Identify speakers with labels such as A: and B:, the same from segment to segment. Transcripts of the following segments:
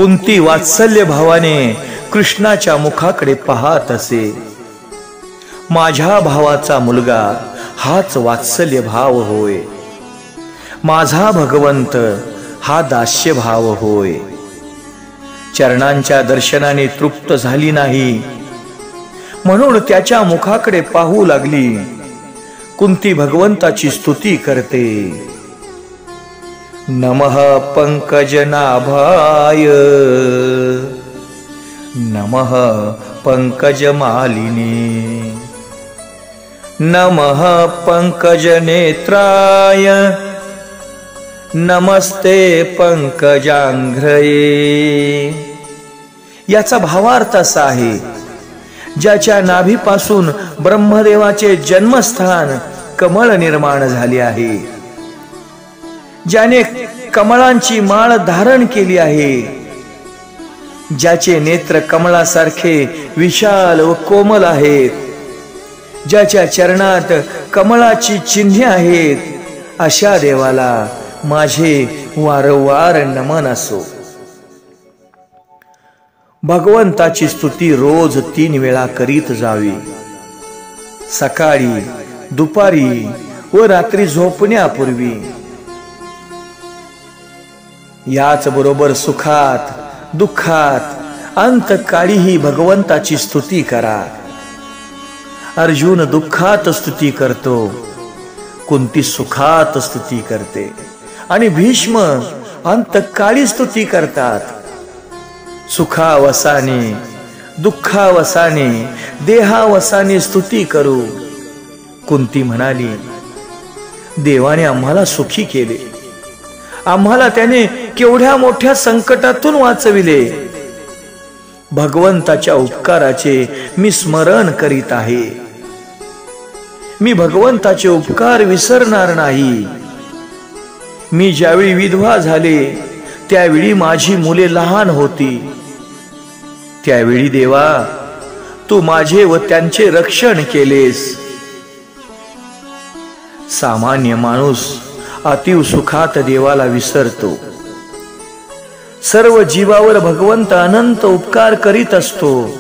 A: कुंती वात्सल्य भावाने कृष्णाच्या मुखाकडे पाहत असे। माझ्या भावाचा मुलगा हाच वात्सल्य भाव होय, माझा भगवंत हा दास्य भाव होय। चरणांच्या दर्शनाने तृप्त झाली नाही, म्हणून त्याच्या मुखाकडे पाहू लागली। कुंती भगवंताची स्तुती करते। नमः पंकजनाभाय, नमः पंकजमालिने, नमः पंकजनेत्राय, नमस्ते पंकजांघ्रये। याचा भावार्थ असा आहे, ज्याच्या नाभीपासून ब्रह्मदेवाचे जन्मस्थान कमळ निर्माण झाले आहे, ज्याने कमळांची माळ धारण केली आहे, ज्याचे नेत्र कमळासारखे विशाल व कोमल आहेत, ज्याच्या चरणात कमळाची चिन्हे आहेत, अशा देवाला माझे वारंवार नमन असो। भगवंताची स्तुती रोज 3 वेळा करीत जावी, सकाळी, दुपारी व रात्री झोपण्यापूर्वी। याच बरोबर सुखात दुःखात अंतकाळीही भगवंताची स्तुती करा। अर्जुन दुःखात स्तुती करतो, कुंती सुखात स्तुती करते, आणि भीष्म अंतकाळी स्तुती करतात। सुखावसाने दुःखावसाने देहावसाने स्तुती करू। कुंती म्हणाली, देवाने आम्हाला सुखी केले, आम्हाला त्याने केवढ्या मोठ्या संकटातून वाचविले। भगवंताच्या उपकाराचे मी स्मरण करीत आहे, मी भगवंताचे उपकार विसरणार नाही। मी ज्यावेळी विधवा झाले त्यावेळी माझी मुले लहान होती, त्यावेळी देवा तू माझे व त्यांचे रक्षण केलेस। सामान्य माणूस अतीव सुखात देवाला विसरतो। सर्व जीवावर भगवंत अनंत उपकार करीत असतो,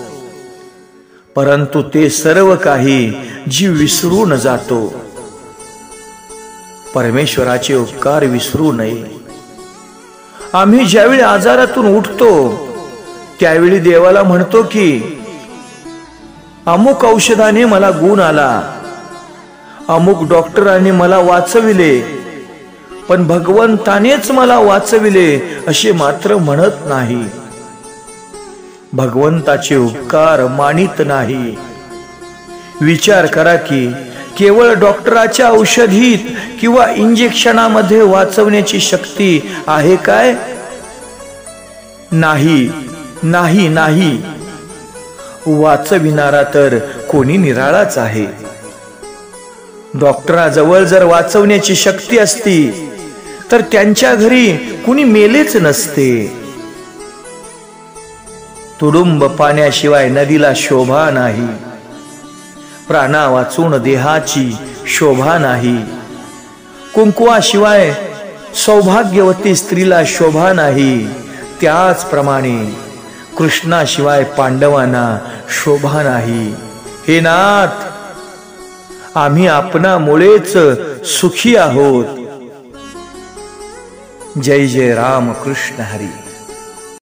A: परंतु ते सर्व काही जीव विसरून जातो। परमेश्वराचे उपकार विसरू नये। आम्ही ज्यावेळी आजारातून उठतो त्यावेळी देवाला म्हणतो की अमुक औषधाने मला गुण आला, अमुक डॉक्टरांनी मला वाचविले, पण भगवंतानेच मला वाचविले असे मात्र म्हणत नाही। भगवंताचे उपकार मानित नाही। विचार करा की केवळ डॉक्टराच्या औषधीत किंवा इंजेक्शनामध्ये वाचवण्याची शक्ती आहे काय? नाही नाही नाही। वाचविणारा तर कोणी निराळाच आहे। डॉक्टराजवळ जर वाचवण्याची शक्ती असती तर त्यांच्या घरी कुणी मेलेच नसते। तुडुंब पाण्याशिवाय नदीला शोभा नाही, प्राणा वाचून देहाची शोभा नाही, कुंकुवाशिवाय सौभाग्यवती स्त्रीला शोभा नाही, त्याचप्रमाणे कृष्णाशिवाय पांडवांना शोभा नाही। हे नाथ, आम्ही आपणामुळेच सुखी आहोत। जय जय राम कृष्ण हरी।